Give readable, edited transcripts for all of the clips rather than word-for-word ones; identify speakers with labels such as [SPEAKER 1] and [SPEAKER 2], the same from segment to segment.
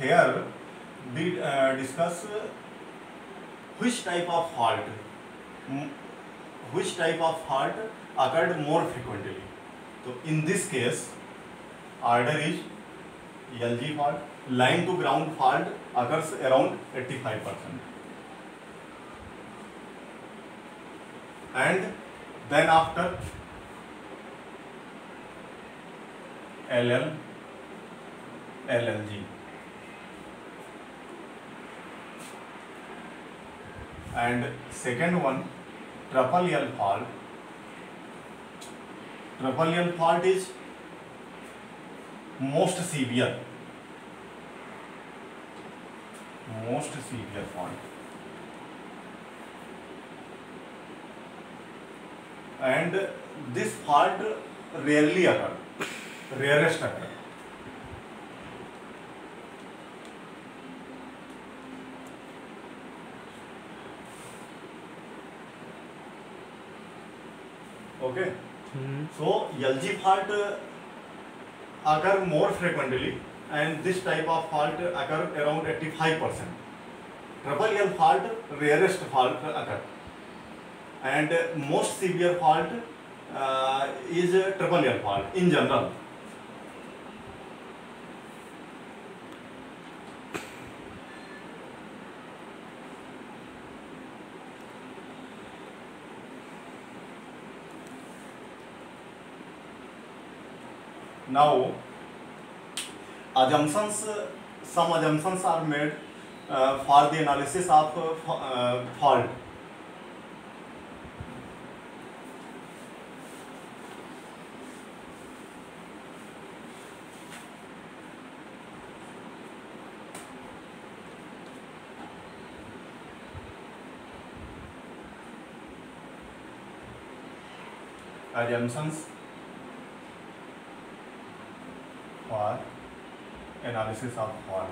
[SPEAKER 1] here we discuss which type of fault occurred more frequently. So in this case, order is LG fault. Line to ground fault occurs around 85%. And then after LL, LLG. And second one, triple L fault. Triple L fault is most severe fault. And this fault rarely occur, rarest occur. Okay. So LG fault occur more frequently, and this type of fault occur around 85%. Triple L fault rarest fault occur, and most severe fault is triple L fault in general. Now, some assumptions are made for the analysis of fault. Assumptions for analysis of fault.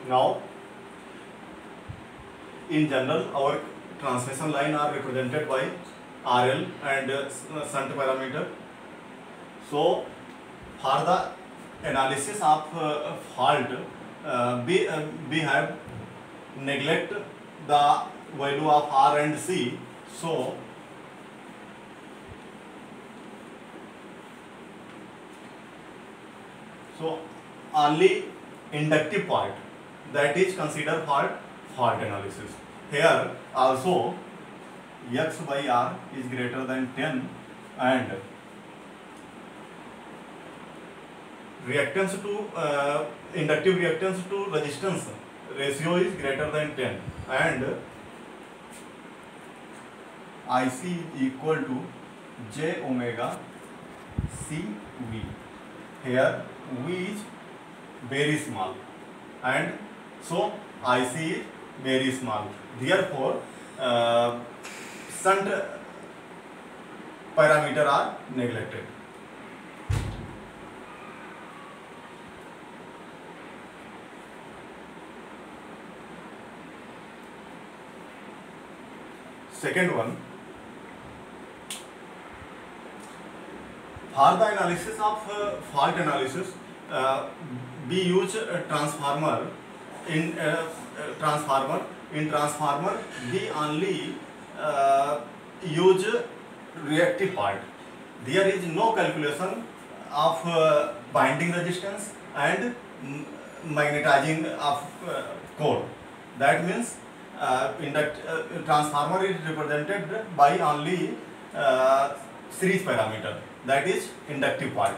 [SPEAKER 1] Now, in general, our transmission line are represented by RL and shunt parameter. So, for the analysis of fault, we have neglect the value of R and C. So, only inductive part, that is considered for fault analysis. Here also X by R is greater than 10 and reactance to inductive reactance to resistance ratio is greater than 10 and IC is equal to J omega C V. Here V is very small and so IC is very small. Therefore, shunt parameter are neglected. Second one, for the analysis of fault analysis, we use a transformer. In transformer, we only use reactive part. There is no calculation of binding resistance and magnetizing of core. That means transformer is represented by only series parameter, that is inductive part.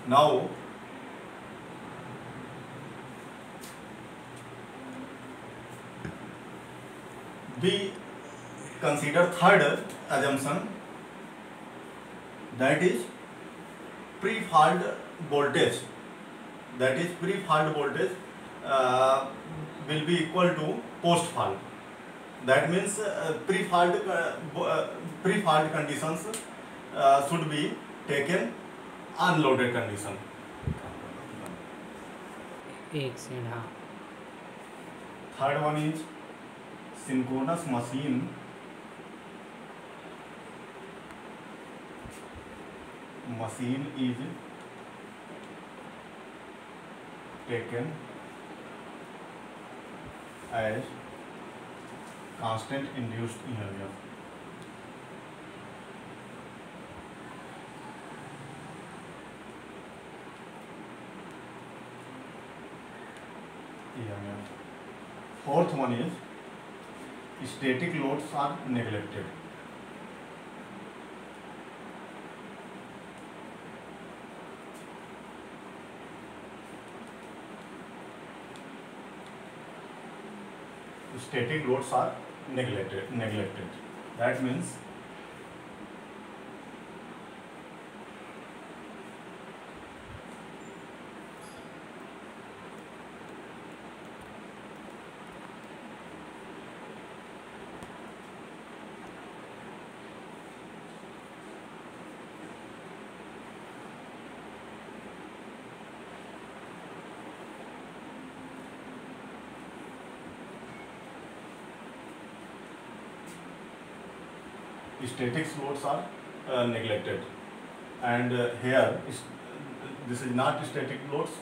[SPEAKER 1] Now, we consider third assumption, that is pre-fault voltage. That is pre-fault voltage will be equal to post-fault. That means pre-fault conditions should be taken unloaded condition.
[SPEAKER 2] एक second. हाँ.
[SPEAKER 1] Third one is synchronous machine is taken as constant induced EMF. Fourth one is static loads are neglected. Static loads are neglected. That means static loads are neglected, and here this is not static loads,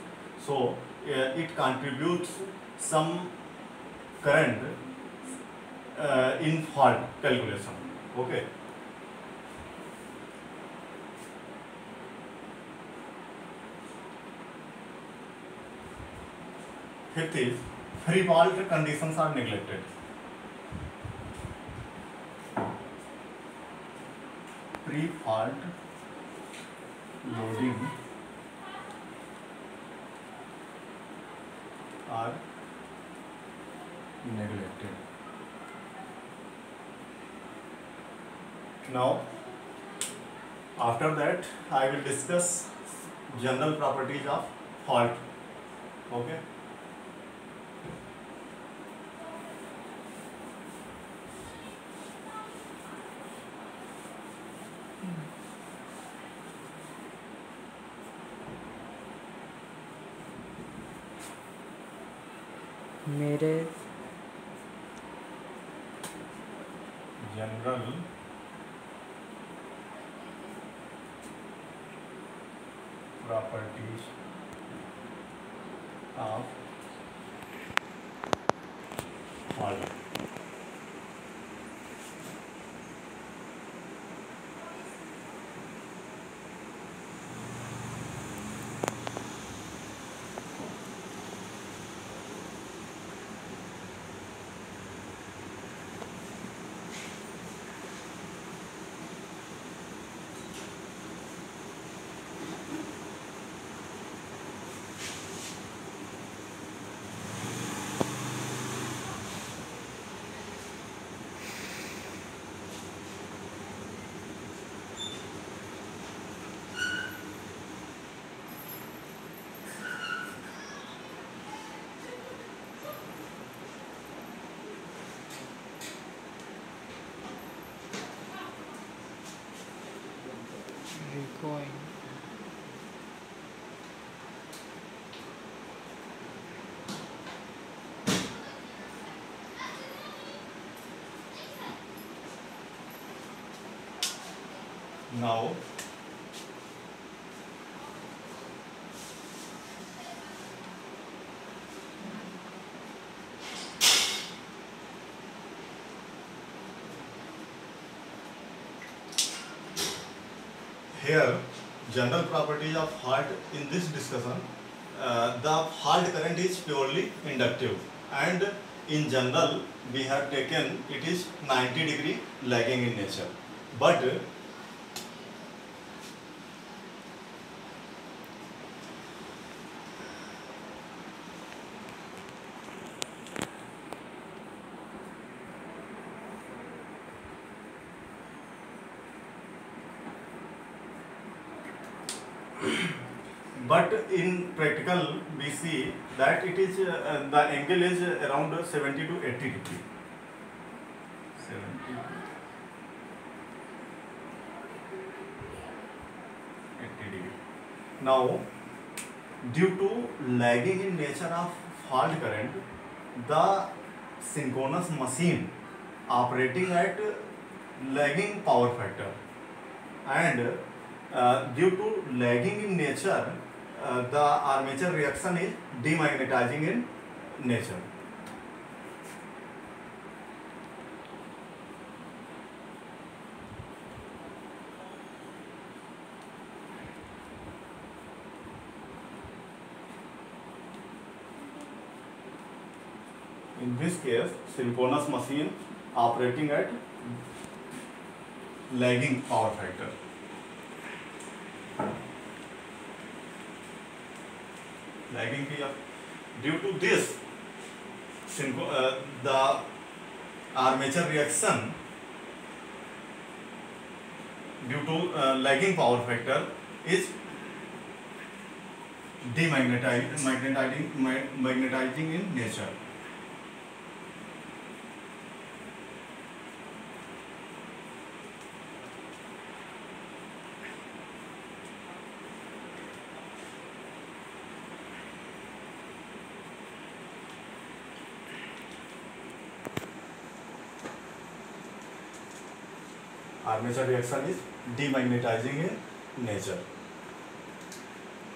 [SPEAKER 1] so it contributes some current in fault calculation. Okay. Fifth is free fault conditions are neglected. Pre-fault loading are neglected. Now, after that, I will discuss general properties of fault. Okay.
[SPEAKER 2] मेरे
[SPEAKER 1] general properties of fault.
[SPEAKER 2] Recoil
[SPEAKER 1] Now, here general properties of fault. In this discussion, the fault current is purely inductive, and in general we have taken it is 90-degree lagging in nature, but but in practical we see that it is the angle is around 70 to 80 degree. 70 to 80 degree. Now, due to lagging in nature of fault current, the synchronous machine operating at lagging power factor, and due to lagging in nature, the armature reaction is demagnetizing in nature. In this case, synchronous machine operating at lagging power factor. Lagging here. Due to this, the armature reaction due to lagging power factor is magnetizing in nature. Armature reaction is demagnetizing in nature.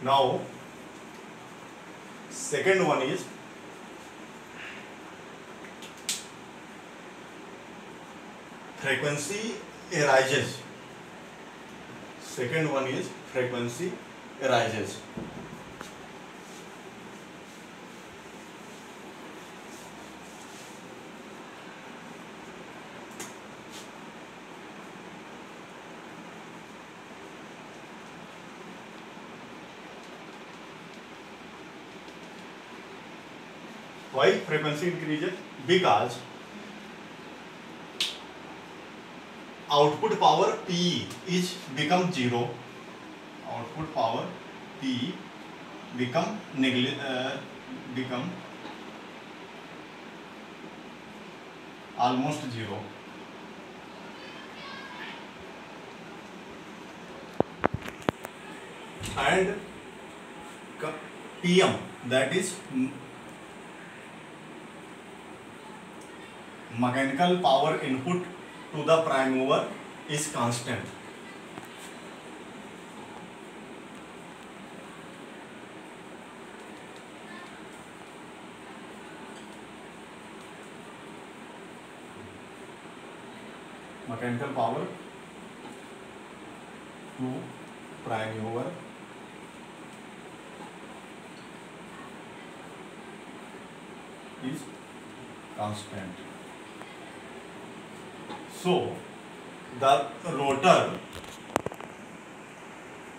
[SPEAKER 1] Now, second one is frequency arises. Second one is frequency arises. Why frequency increases? Because output power P is become zero. Output power P become almost zero. And PM, that is mechanical power input to the prime mover, is constant. Mechanical power to prime mover is constant. So, the rotor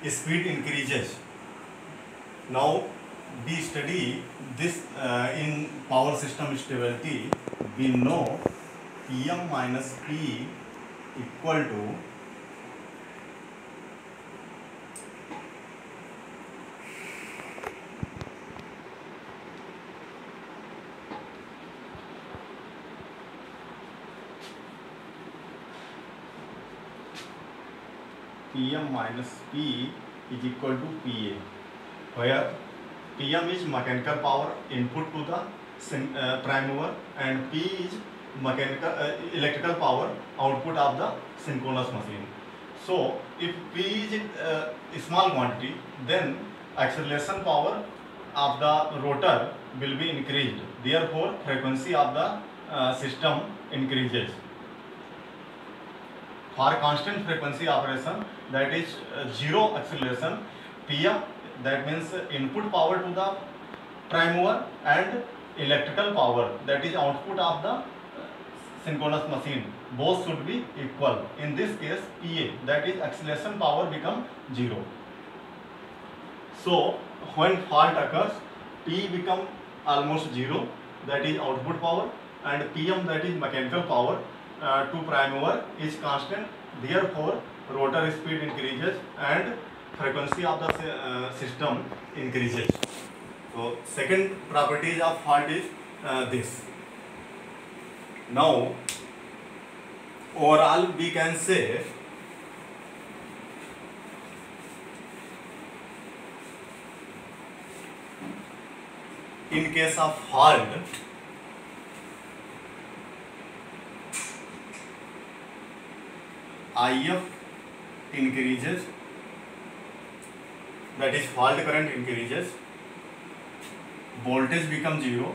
[SPEAKER 1] speed increases. Now, we study this in power system stability. We know PM minus P equal to PM minus P is equal to PA, where PM is mechanical power input to the prime mover and P is electrical power output of the synchronous machine. So, if P is a small quantity, then acceleration power of the rotor will be increased. Therefore, frequency of the system increases. For constant frequency operation, that is zero acceleration, PM, that means input power to the prime mover, and electrical power, that is output of the synchronous machine, both should be equal. In this case, PA, that is acceleration power, become zero. So, when fault occurs, P become almost zero, that is output power, and PM, that is mechanical power to prime mover, is constant. Therefore, rotor speed increases and frequency of the system increases. So second properties of fault is this. Now overall we can say in case of fault, IF increases, that is fault current increases, voltage becomes zero,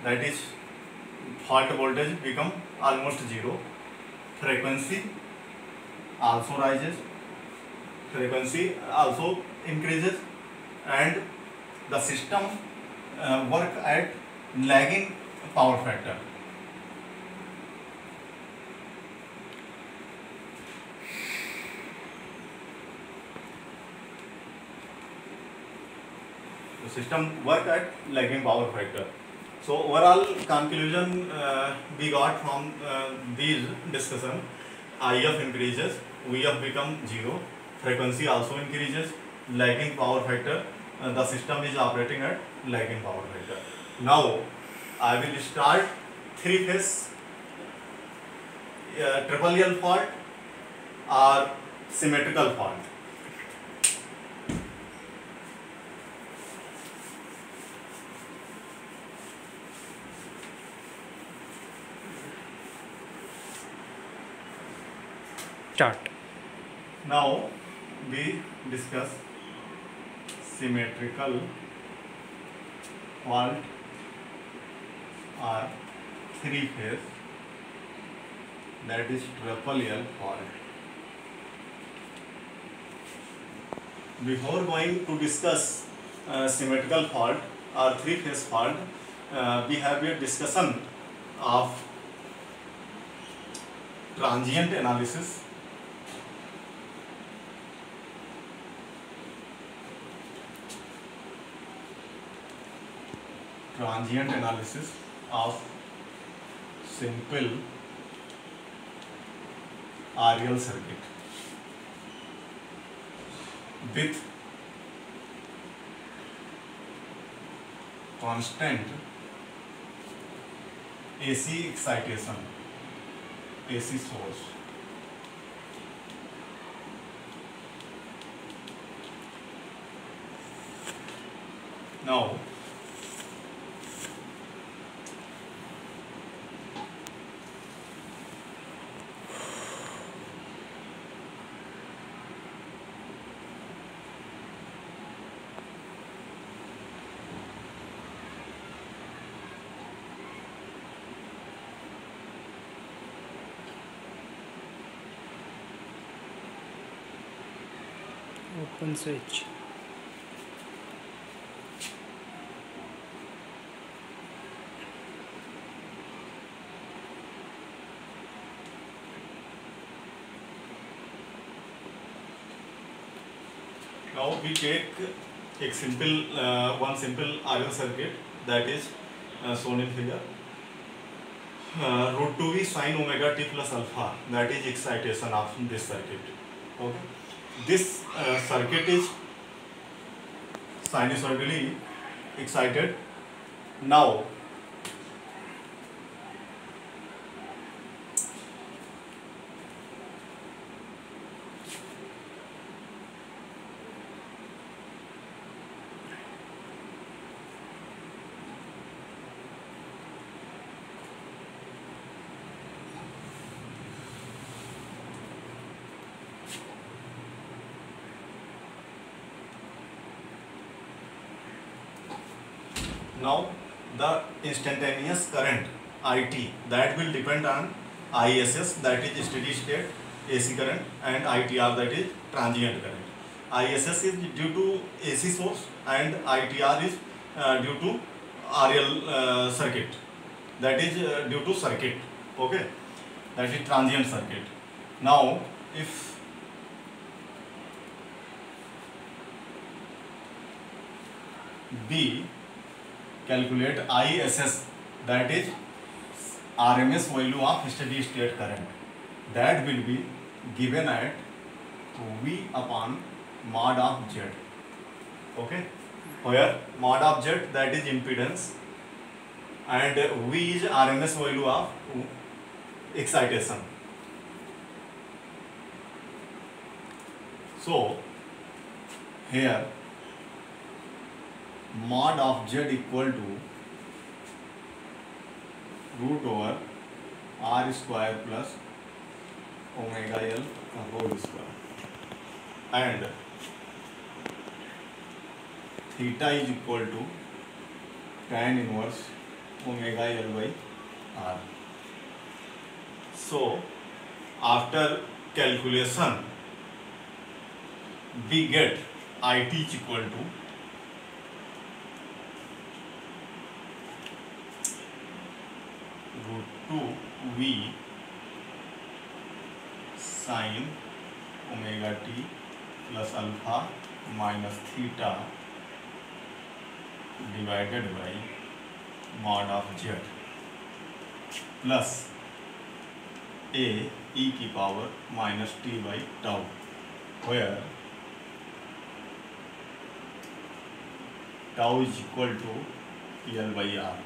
[SPEAKER 1] that is fault voltage become almost zero, frequency also rises, frequency also increases, and the system work at lagging power factor. The system work at lagging power factor. So overall conclusion we got from these discussion: IF increases, VF become zero, frequency also increases, lagging power factor, the system is operating at lagging power factor. Now I will start three-phase triple L fault or symmetrical fault.
[SPEAKER 2] Start.
[SPEAKER 1] Now we discuss symmetrical fault or three-phase, that is triple L fault. Before going to discuss symmetrical fault or three-phase fault, we have a discussion of transient analysis. Transient analysis of simple RL circuit with constant AC excitation, AC source. Now
[SPEAKER 2] Open switch.
[SPEAKER 1] now we take a simple one simple RL circuit that is shown in figure. Root 2V sin omega t plus alpha, that is excitation of this circuit. Okay, this circuit is sinusoidally excited. Now Now the instantaneous current IT, that will depend on ISS, that is steady state AC current, and ITR, that is transient current. ISS is due to AC source and ITR is due to RL circuit, that is due to circuit. Okay, that is transient circuit. Now if B calculate ISS, that is RMS value of steady state current. that will be given at V upon mod of Z. Okay, where mod of Z, that is impedance, and V is RMS value of excitation. So here mod of Z equal to root over R square plus omega L whole square, and theta is equal to tan inverse omega L by R. So after calculation we get IT is equal to root 2 V sin omega t plus alpha minus theta divided by mod of Z plus a e की power minus t by tau, where tau is equal to L by R.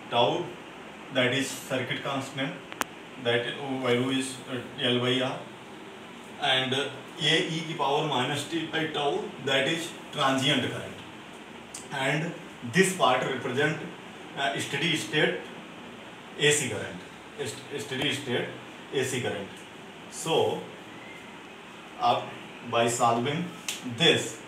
[SPEAKER 1] Tau, that is circuit constant, that value is L by R, and a e की power minus t by tau, that is transient current, and this part represent steady state AC current, steady state AC current. So by solving this,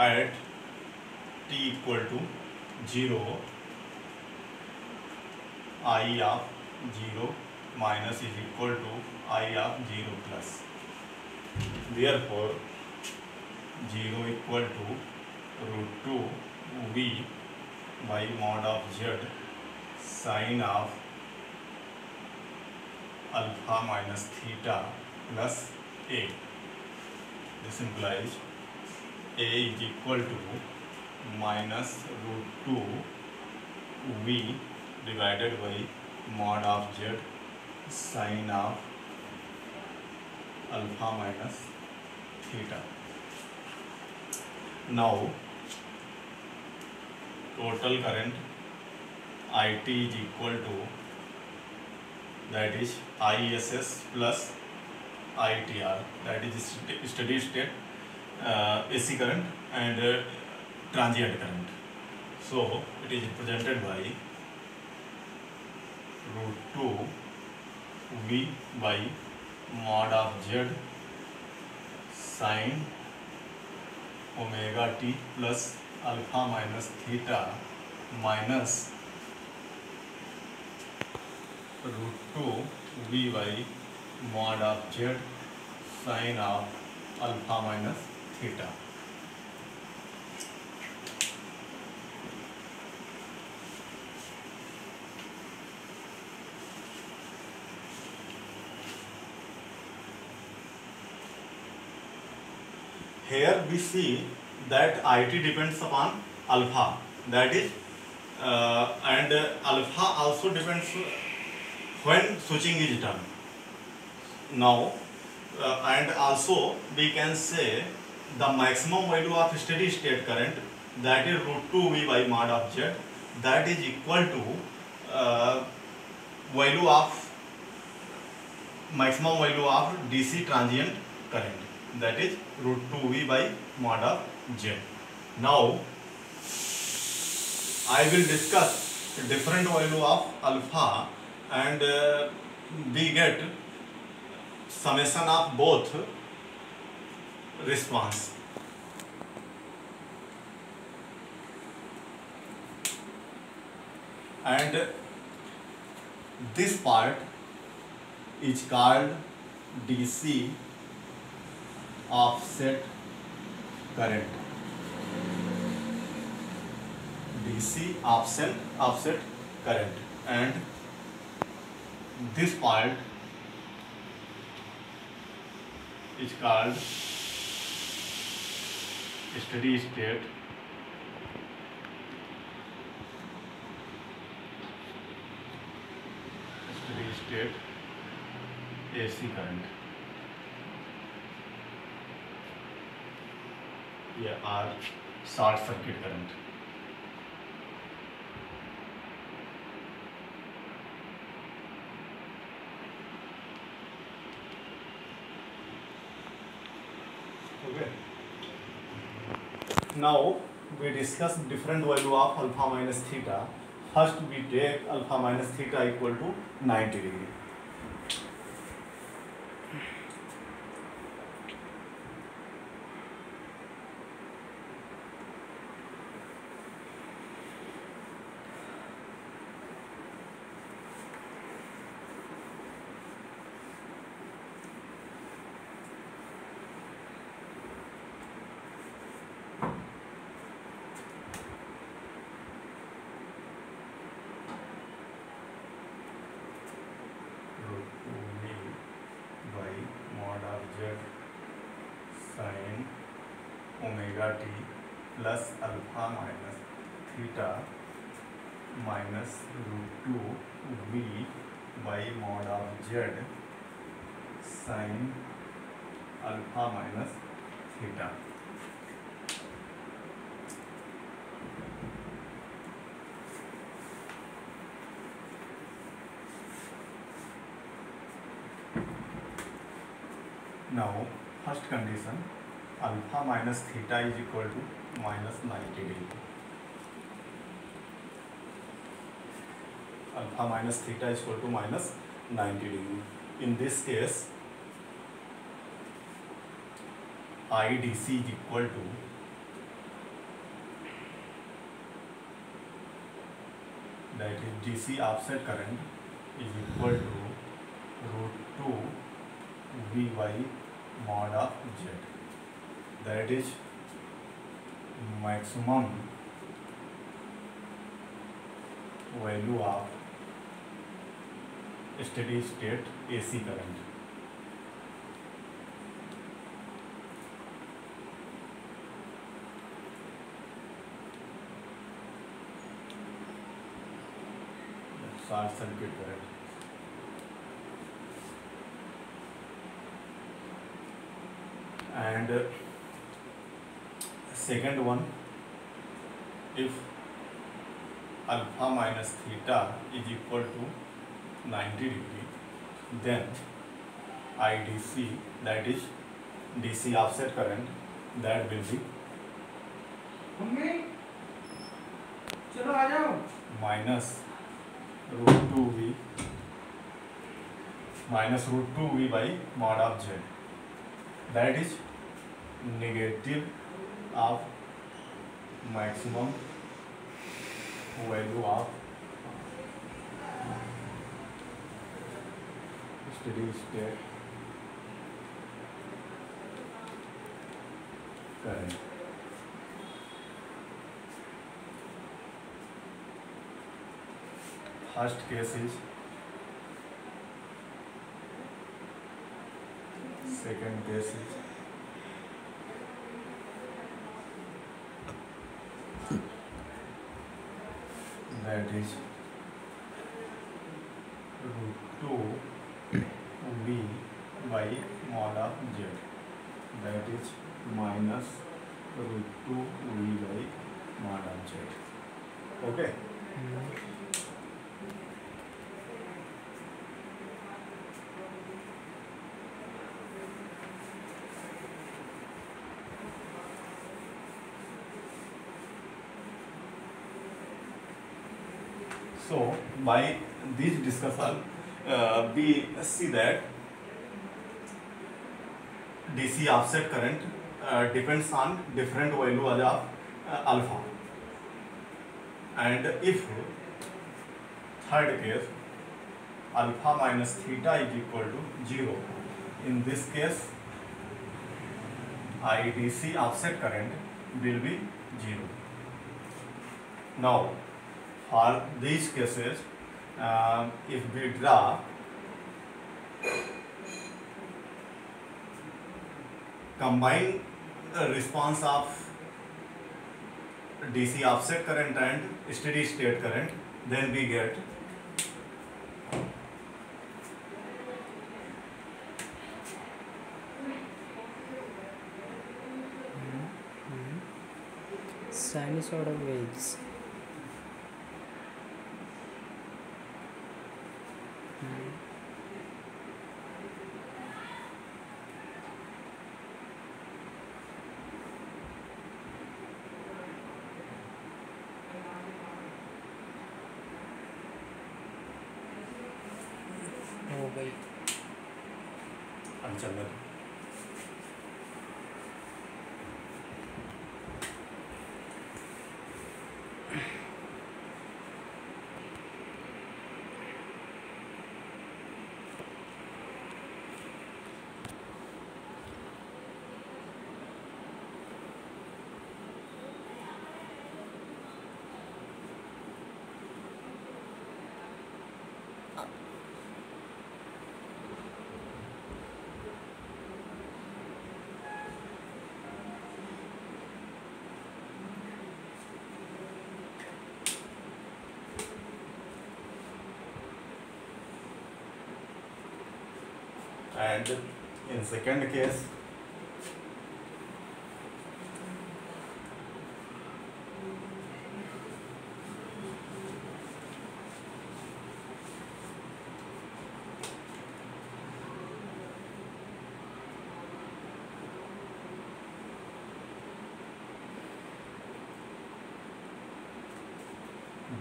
[SPEAKER 1] at t equal to 0, I of 0 minus is equal to I of 0 plus. Therefore 0 equal to root 2 V by mod of Z sin of alpha minus theta plus A. This implies A is equal to minus root 2 V divided by mod of Z sin of alpha minus theta. Now total current IT is equal to, that is ISS plus ITR, that is steady state AC current and transient current. So it is represented by root 2 V by mod of Z sin omega t plus alpha minus theta minus root 2 V by mod of Z sin of alpha minus theta. Here we see that IT depends upon alpha, that is and alpha also depends when switching is done. Now and also we can say the maximum value of steady state current, that is root 2 V by mod of Z, that is equal to value of maximum value of DC transient current, that is root 2 V by mod of Z. Now I will discuss different value of alpha and we get summation of both response. And this part is called DC offset current. DC offset current, and this part is called steady state AC current, or short circuit current. Okay. Now we discuss different value of alpha minus theta. First we take alpha minus theta equal to 90 degree. Sin omega t plus alpha minus theta minus root 2 v by mod of z sin alpha minus theta. Now first condition, alpha minus theta is equal to minus 90 degree. Alpha minus theta is equal to minus 90 degree. In this case, IDC is equal to that is DC offset current is equal to root 2 V by mod of Z. That is maximum value of steady state AC current. Short circuit current. And second one, if alpha minus theta is equal to 90 degree, then IDC, that is DC offset current, that will be minus root 2V by mod of Z. That is negative of maximum value of steady state current. First case is, second case is, that is root 2 V by mod of Z. That is minus root 2 V by mod of Z. Okay. So by this discussion, we see that DC offset current depends on different value of alpha, and if third case alpha minus theta is equal to 0, in this case IDC offset current will be 0. Now, for these cases, if we draw combined response of DC offset current and steady state current, then we get
[SPEAKER 2] Sinusoidal waves. हो गई.
[SPEAKER 1] चल and in second case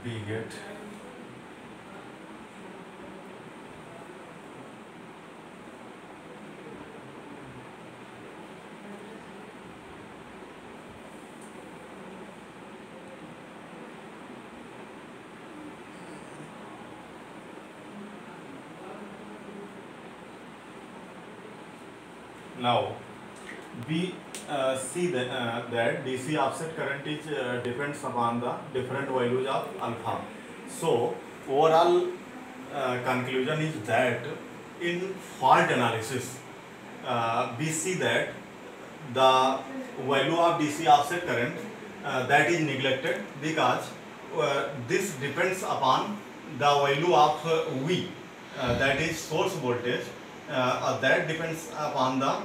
[SPEAKER 1] we get now we see that DC offset current is depends upon the different values of alpha. So overall conclusion is that in fault analysis we see that the value of DC offset current that is neglected because this depends upon the value of V, that is source voltage, that depends upon the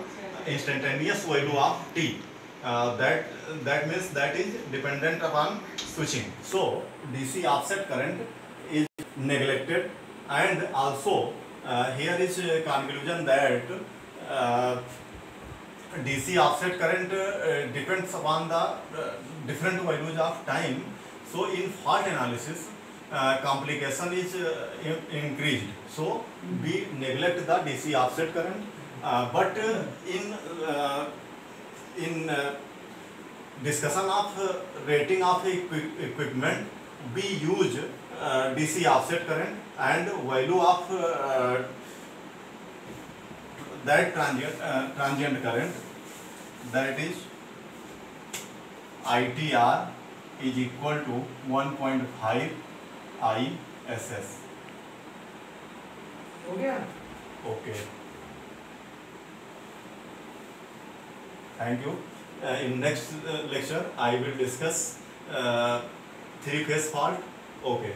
[SPEAKER 1] instantaneous value of T. That means that is dependent upon switching. So DC offset current is neglected, and also here is a conclusion that DC offset current depends upon the different values of time. So in fault analysis complication is increased. So we neglect the DC offset current, but in discussion of rating of equipment, we use DC offset current and value of that transient current, that is ITR is equal to 1.5 ISS. Okay. Thank you. In next lecture, I will discuss three-phase fault. Okay.